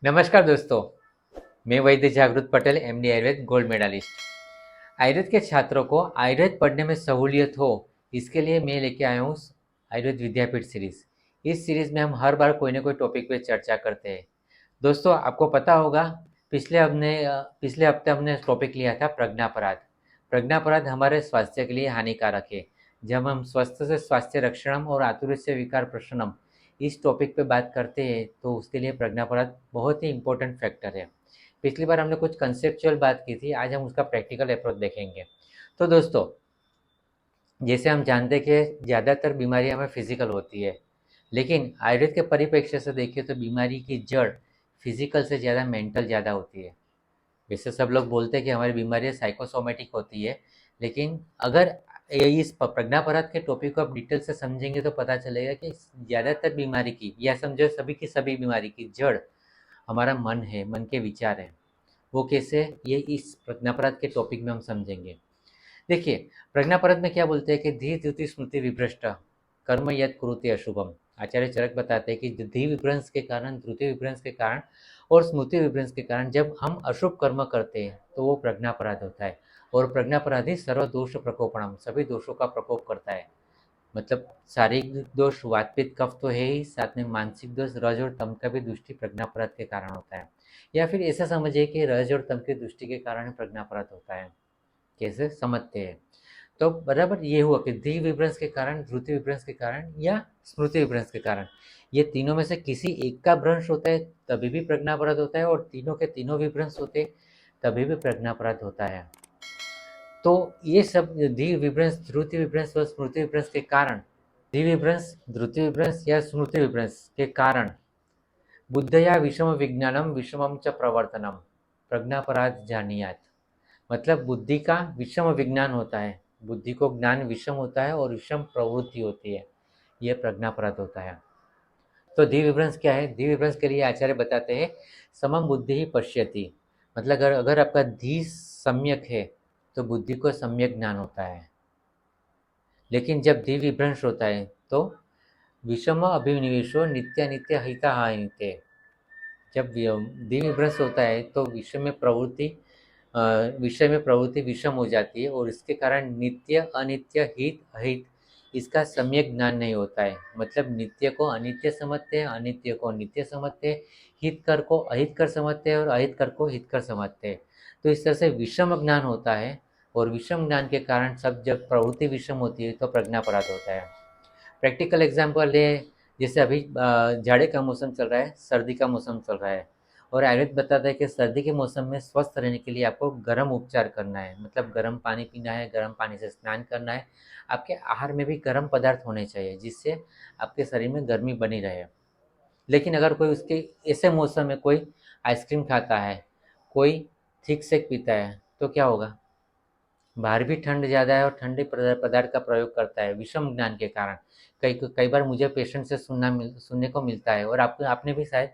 नमस्कार दोस्तों, मैं वैद्य Jagrut Patel MD Ayurveda gold medalist. Ayurveda के छात्रों को आयुर्वेद पढ़ने में सहूलियत हो, इसके लिए मैं लेके आया हूँ आयुर्वेद विद्यापीठ सीरीज। इस सीरीज में हम हर बार कोई ना कोई टॉपिक पे चर्चा करते हैं। दोस्तों, आपको पता होगा, पिछले हफ्ते हमने टॉपिक लिया था प्रज्ञापराध। प्रज्ञापराध हमारे स्वास्थ्य के लिए हानिकारक है। जब हम स्वस्थ से स्वास्थ्य रक्षणम और आतुर से विकार प्रशमनम इस टॉपिक पे बात करते हैं तो उसके लिए प्रज्ञापराध बहुत ही इंपॉर्टेंट फैक्टर है। पिछली बार हमने कुछ कंसेप्चुअल बात की थी, आज हम उसका प्रैक्टिकल अप्रोच देखेंगे। तो दोस्तों, जैसे हम जानते हैं कि ज़्यादातर बीमारियां हमें फिजिकल होती है, लेकिन आयुर्वेद के परिप्रेक्ष्य से देखिए तो बीमारी की जड़ फिजिकल से ज़्यादा मेंटल ज़्यादा होती है। वैसे सब लोग बोलते हैं कि हमारी बीमारियां साइकोसोमेटिक होती है, लेकिन अगर इस प्रज्ञापराध के टॉपिक को आप डिटेल से समझेंगे तो पता चलेगा कि ज़्यादातर बीमारी की, या समझो सभी की सभी बीमारी की जड़ हमारा मन है, मन के विचार है। वो कैसे, ये इस प्रज्ञापराध के टॉपिक में हम समझेंगे। देखिए, प्रज्ञापराध में क्या बोलते हैं कि धी द्युति स्मृति विभ्रष्ट कर्म यद कुरुते अशुभम। आचार्य चरक बताते हैं कि धी विभ्रंश के कारण, द्रुति विभ्रंश के कारण और स्मृति विभ्रंश के कारण जब हम अशुभ कर्म करते हैं तो वो प्रज्ञापराध होता है। और प्रज्ञापराधी सर्व दोष प्रकोपणम, सभी दोषों का प्रकोप करता है। मतलब शारीरिक दोष वातपित्त कफ तो है ही, साथ में मानसिक दोष रज और तम का भी दृष्टि प्रज्ञापराध के कारण होता है। या फिर ऐसा समझिए कि रज और तम की दृष्टि के कारण प्रज्ञापराध होता है। कैसे समझते हैं? तो बराबर ये हुआ कि धी विभ्रंश के कारण, ध्रुति विभ्रंश के कारण या स्मृति विभ्रंश के कारण, ये तीनों में से किसी एक का भ्रंश होता है तभी भी प्रज्ञापराध होता है, और तीनों के तीनों विभ्रंश होते तभी भी प्रज्ञापराध होता है। तो ये सब धी विभ्रंश, ध्रुति विभ्रंश और स्मृति विभ्रंश के कारण, धी विभ्रंश, ध्रुति विभ्रंश या स्मृति विभ्रंश के कारण बुद्धया विषम विज्ञानम विषमम च प्रवर्तनम प्रज्ञापराध जानियात। मतलब बुद्धि का विषम विज्ञान होता है, बुद्धि को ज्ञान विषम होता है और विषम प्रवृत्ति होती है, यह प्रज्ञापराध होता है। तो द्विविभ्रंश क्या है? द्विविभ्रंश के लिए आचार्य बताते हैं समम बुद्धि ही पश्यति। मतलब अगर आपका धी सम्यक है तो बुद्धि को सम्यक ज्ञान होता है। लेकिन जब द्विविभ्रंश होता है तो विषम अभिनिवेशो नित्य नित्य हिता हानित्य। जब द्विविभ्रंश होता है तो विषय में प्रवृत्ति विषम हो जाती है और इसके कारण नित्य अनित्य हित अहित इसका सम्यक ज्ञान नहीं होता है। मतलब नित्य को अनित्य समझते हैं, अनित्य को नित्य समझते हैं, हित कर को अहित कर समझते हैं और अहित कर को हित कर समझते हैं। तो इस तरह से विषम ज्ञान होता है, और विषम ज्ञान के कारण सब जब प्रवृत्ति विषम होती है तो प्रज्ञापराध होता है। प्रैक्टिकल एग्जाम्पल है, जैसे अभी जाड़े का मौसम चल रहा है, सर्दी का मौसम चल रहा है, और आयुर्वेद बताता है कि सर्दी के मौसम में स्वस्थ रहने के लिए आपको गर्म उपचार करना है। मतलब गर्म पानी पीना है, गर्म पानी से स्नान करना है। आपके आहार में भी गर्म पदार्थ होने चाहिए जिससे आपके शरीर में गर्मी बनी रहे। लेकिन अगर कोई उसके ऐसे मौसम में कोई आइसक्रीम खाता है, कोई थिक सेक पीता है, तो क्या होगा? बाहर भी ठंड ज़्यादा है और ठंडे पदार्थ का प्रयोग करता है विषम ज्ञान के कारण। कई कई बार मुझे पेशेंट से सुनने को मिलता है, और आपने भी शायद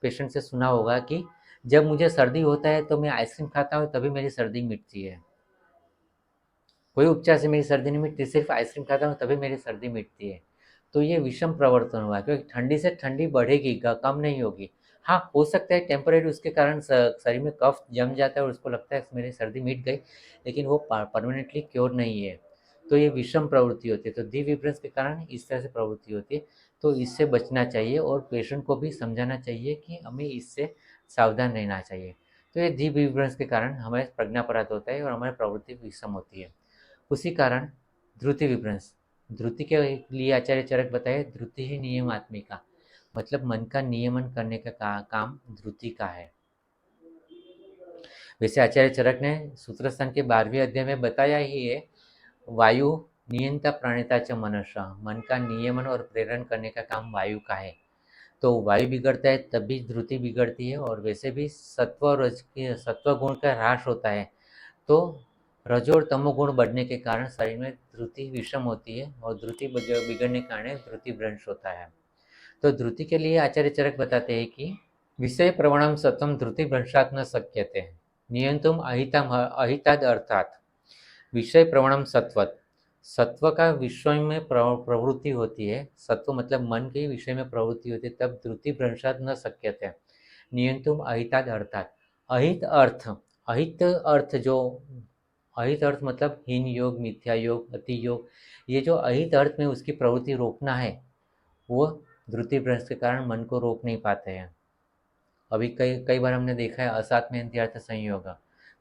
पेशेंट से सुना होगा कि जब मुझे सर्दी होता है तो मैं आइसक्रीम खाता हूँ तभी मेरी सर्दी मिटती है। कोई उपचार से मेरी सर्दी नहीं मिटती, सिर्फ आइसक्रीम खाता हूँ तभी मेरी सर्दी मिटती है। तो ये विषम प्रवर्तन हुआ, क्योंकि ठंडी से ठंडी बढ़ेगी, कम नहीं होगी। हाँ, हो सकता है टेम्परेरी उसके कारण शरीर में कफ जम जाता है और उसको लगता है मेरी सर्दी मिट गई, लेकिन वो परमानेंटली क्योर नहीं है। तो ये विषम प्रवृत्ति होती है। तो द्विविभ्रंश के कारण इस तरह से प्रवृत्ति होती है। तो इससे बचना चाहिए और पेशेंट को भी समझाना चाहिए कि हमें इससे सावधान रहना चाहिए। तो ये द्विविभ्रंश के कारण हमारे प्रज्ञापराध होता है और हमारी प्रवृत्ति विषम होती है। उसी कारण ध्रुति विभ्रंश, ध्रुति के लिए आचार्य चरक बताए ध्रुति ही नियम आत्मिका। मतलब मन का नियमन करने का काम ध्रुति का है। वैसे आचार्य चरक ने सूत्र स्थान के 12वें अध्याय में बताया ही है, वायु नियंता प्राणिता च मनसा, मन का नियमन और प्रेरण करने का काम वायु का है। तो वायु बिगड़ता है तब भी ध्रुति बिगड़ती है, और वैसे भी सत्व और सत्व गुण का ह्रास होता है तो रजो और तमोगुण बढ़ने के कारण शरीर में ध्रुति विषम होती है, और ध्रुति बिगड़ने के कारण ध्रुति भ्रंश होता है। तो ध्रुति के लिए आचार्य चरक बताते हैं कि विषय प्रवणम सतम ध्रुति भ्रंशात न शक्यते नियंतुम अहिताद अर्थात। विषय प्रवणम सत्वत, सत्व का विषय में प्रवृत्ति होती है, सत्व मतलब मन के विषय में प्रवृत्ति होती है, तब ध्रुति भ्रंशात न शक्यते, नियंतुम अहिताद अर्थात। अहित अर्थ, अहित अर्थ जो अहित अर्थ मतलब हीन योग, मिथ्या योग, अति योग, ये जो अहित अर्थ में उसकी प्रवृत्ति रोकना है, वो धृति भ्रंश के कारण मन को रोक नहीं पाते हैं। अभी कई कई बार हमने देखा है असात्मेय अर्थ संयोग,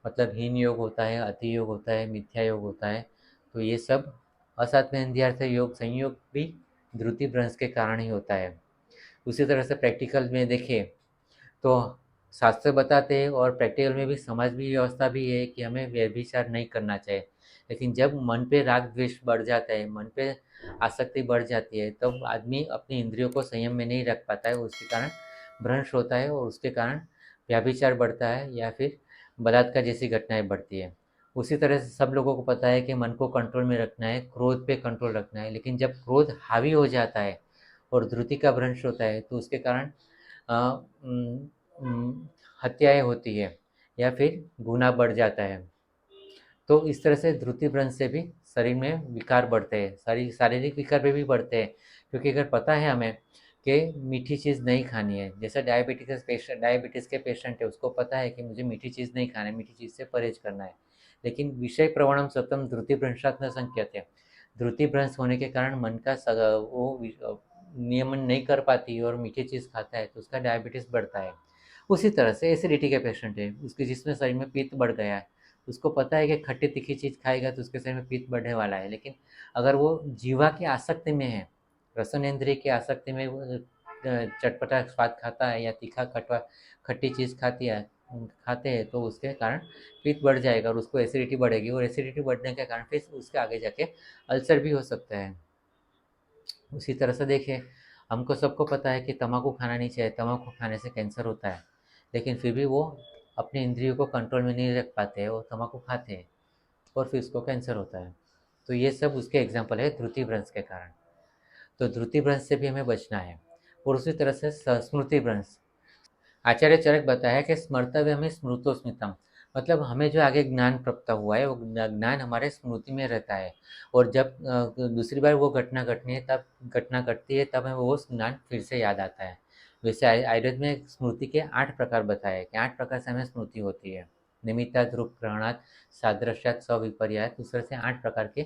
मतलब हीन योग होता है, अति योग होता है, मिथ्या योग होता है, तो ये सब असात्मेय अर्थ योग संयोग भी धृति भ्रंश के कारण ही होता है। उसी तरह से प्रैक्टिकल में देखें तो शास्त्र बताते हैं और प्रैक्टिकल में भी समाज भी व्यवस्था भी है कि हमें व्यभिचार नहीं करना चाहिए। लेकिन जब मन पे राग द्वेष बढ़ जाता है, मन पे आसक्ति बढ़ जाती है, तब आदमी अपनी इंद्रियों को संयम में नहीं रख पाता है, उसके कारण भ्रंश होता है और उसके कारण व्यभिचार बढ़ता है या फिर बलात्कार जैसी घटनाएं बढ़ती है। उसी तरह से सब लोगों को पता है कि मन को कंट्रोल में रखना है, क्रोध पे कंट्रोल रखना है, लेकिन जब क्रोध हावी हो जाता है और धृति का भ्रंश होता है तो उसके कारण अ, उम, हत्याएं होती है या फिर गुनाह बढ़ जाता है। तो इस तरह से धृति भ्रंश से भी शरीर में विकार बढ़ते हैं, शारीरिक विकार भी बढ़ते हैं, क्योंकि अगर पता है हमें कि मीठी चीज़ नहीं खानी है, जैसे डायबिटीज़ के पेशेंट है, उसको पता है कि मुझे मीठी चीज़ नहीं खाना है, मीठी चीज़ से परहेज करना है, लेकिन विषय प्रवणम सतम धृति भ्रंशात् न संख्यते, धृति भ्रंश होने के कारण मन का नियमन नहीं कर पाती और मीठी चीज़ खाता है तो उसका डायबिटीज़ बढ़ता है। उसी तरह से एसिडिटी के पेशेंट है, उसके जिसमें शरीर में पित्त बढ़ गया है, उसको पता है कि खट्टी तीखी चीज़ खाएगा तो उसके शरीर में पित्त बढ़ने वाला है, लेकिन अगर वो जीवा की आसक्ति में है, रसनेंद्रिय की आसक्ति में वो चटपटा स्वाद खाता है या तीखा खटवा खट्टी चीज़ खाते हैं तो उसके कारण पित्त बढ़ जाएगा और उसको एसिडिटी बढ़ेगी और एसिडिटी बढ़ने के कारण फिर उसके आगे जाके अल्सर भी हो सकता है। उसी तरह से देखें, हमको सबको पता है कि तम्बाकू खाना नहीं चाहिए, तम्बाकू खाने से कैंसर होता है, लेकिन फिर भी वो अपने इंद्रियों को कंट्रोल में नहीं रख पाते हैं और तम्बाकू खाते हैं और फिर उसको कैंसर होता है। तो ये सब उसके एग्जाम्पल है धृति भ्रंश के कारण। तो धृति भ्रंश से भी हमें बचना है। और उसी तरह से स्मृति भ्रंश, आचार्य चरक बताया कि स्मर्तव्य में स्मृतो स्मृतम, मतलब हमें जो आगे ज्ञान प्राप्त हुआ है वो ज्ञान हमारे स्मृति में रहता है, और जब दूसरी बार वो घटना घटती है तब हमें वो ज्ञान फिर से याद आता है। वैसे आयुर्वेद में स्मृति के 8 प्रकार बताए हैं कि 8 प्रकार से हमें स्मृति होती है। निमित्तात्, रूप ग्रहणात्, सादृश्यात्, सविपर्यायात्, उस तरह से 8 प्रकार के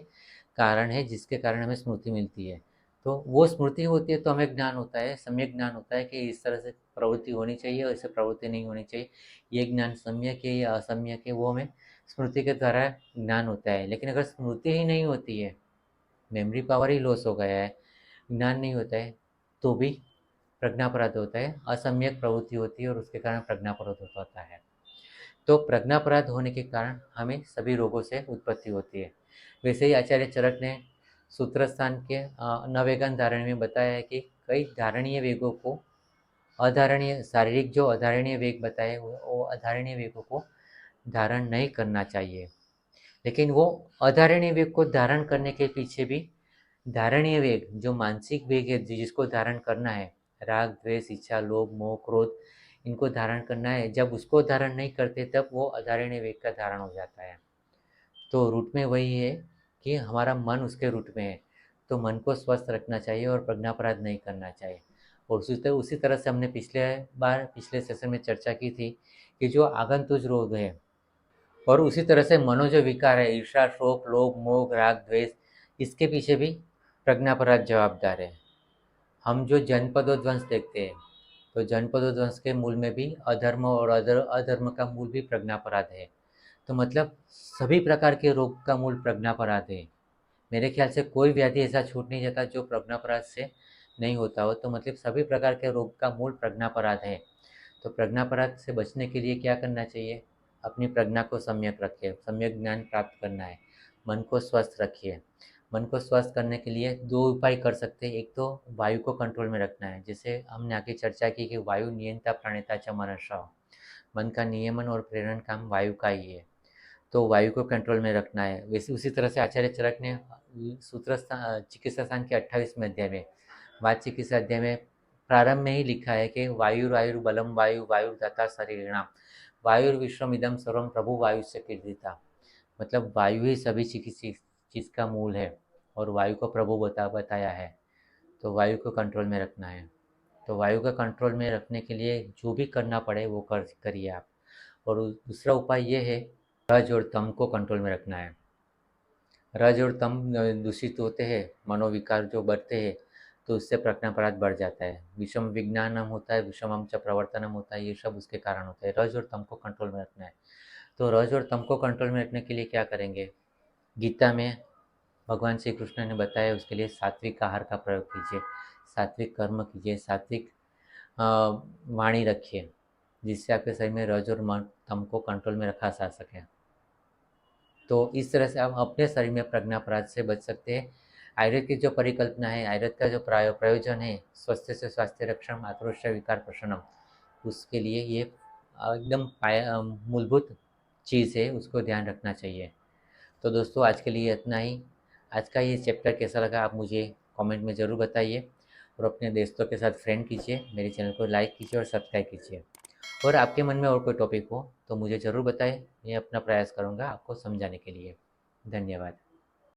कारण है जिसके कारण हमें स्मृति मिलती है। तो वो स्मृति होती है तो हमें ज्ञान होता है, सम्यक ज्ञान होता है कि इस तरह से प्रवृत्ति होनी चाहिए और इससे प्रवृत्ति नहीं होनी चाहिए। ये ज्ञान सम्यक है या असम्यक है वो हमें स्मृति के द्वारा ज्ञान होता है। लेकिन अगर स्मृति ही नहीं होती है, मेमोरी पावर ही लॉस हो गया है, ज्ञान नहीं होता है, तो भी प्रज्ञापराध होता है, असम्यक प्रवृत्ति होती है और उसके कारण प्रज्ञापराध होता है। तो प्रज्ञापराध होने के कारण हमें सभी रोगों से उत्पत्ति होती है। वैसे ही आचार्य चरक ने सूत्र स्थान के नवेगन धारण में बताया है कि कई धारणीय वेगों को अधारणीय शारीरिक जो अधारणीय वेग बताए वो अधारणीय वेगों को धारण नहीं करना चाहिए, लेकिन वो अधारणीय वेग को धारण करने के पीछे भी धारणीय वेग जो मानसिक वेग है जिसको धारण करना है, राग द्वेष इच्छा लोभ मोह क्रोध, इनको धारण करना है, जब उसको धारण नहीं करते तब वो अधारणीय वेग का धारण हो जाता है। तो रूट में वही है कि हमारा मन उसके रूट में है, तो मन को स्वस्थ रखना चाहिए और प्रज्ञापराध नहीं करना चाहिए। और उसी तरह से हमने पिछले सेशन में चर्चा की थी कि जो आगंतुक रोग है और उसी तरह से मनोज विकार है, ईर्ष्या शोक लोभ मोह राग द्वेष, इसके पीछे भी प्रज्ञापराध जवाबदार है। हम जो जनपदोध्वंस देखते हैं, तो जनपदोध्वंस के मूल में भी अधर्म और अधर्म का मूल भी प्रज्ञापराध है। तो मतलब सभी प्रकार के रोग का मूल प्रज्ञापराध है। मेरे ख्याल से कोई व्याधि ऐसा छूट नहीं जाता जो प्रज्ञापराध से नहीं होता हो, तो मतलब सभी प्रकार के रोग का मूल प्रज्ञापराध है। तो प्रज्ञापराध से बचने के लिए क्या करना चाहिए? अपनी प्रज्ञा को सम्यक रखिए, सम्यक ज्ञान प्राप्त करना है, मन को स्वस्थ रखिए। मन को स्वस्थ करने के लिए 2 उपाय कर सकते हैं। एक तो वायु को कंट्रोल में रखना है, जैसे हमने आगे चर्चा की कि वायु नियंता प्राणिता च मनसा, मन का नियमन और प्रेरण काम वायु का ही है, तो वायु को कंट्रोल में रखना है। वैसे उसी तरह से आचार्य चरक ने चिकित्सा स्थान के 28वें अध्याय में वाद चिकित्सा अध्याय में प्रारंभ में ही लिखा है कि वायु बलम वायु वायुर्दाता शरीरिणाम, वायुर्विश्वम इदम सर्वम प्रभु वायु से कीर्तिता, मतलब वायु ही सभी चीज़ का मूल है और वायु को प्रभु बताया है, तो वायु को कंट्रोल में रखना है। तो वायु का कंट्रोल में रखने के लिए जो भी करना पड़े वो करिए आप। और दूसरा उपाय ये है, रज और तम को कंट्रोल में रखना है। रज और तम दूषित होते हैं, मनोविकार जो बढ़ते हैं, तो उससे प्रज्ञापराध बढ़ जाता है। विषम विज्ञानम होता है, विषमम च प्रवर्तनम होता है, ये सब उसके कारण होते हैं। रज और तम को कंट्रोल में रखना है। तो रज और तम को कंट्रोल में रखने के लिए क्या करेंगे? गीता में भगवान श्री कृष्ण ने बताया, उसके लिए सात्विक आहार का प्रयोग कीजिए, सात्विक कर्म कीजिए, सात्विक वाणी रखिए, जिससे आपके शरीर में रज और तम को कंट्रोल में रखा जा सके। तो इस तरह से आप अपने शरीर में प्रज्ञापराध से बच सकते हैं। आयुर्वेद की जो परिकल्पना है, आयुर्वेद का जो प्रयोजन है, स्वस्थ से स्वास्थ्य रक्षण मातृश्य विकार प्रशमनम, उसके लिए ये एकदम मूलभूत चीज़ है, उसको ध्यान रखना चाहिए। तो दोस्तों, आज के लिए इतना ही। आज का ये चैप्टर कैसा लगा आप मुझे कमेंट में ज़रूर बताइए, और अपने दोस्तों के साथ फ्रेंड कीजिए, मेरे चैनल को लाइक कीजिए और सब्सक्राइब कीजिए। और आपके मन में और कोई टॉपिक हो तो मुझे ज़रूर बताएं, मैं अपना प्रयास करूँगा आपको समझाने के लिए। धन्यवाद।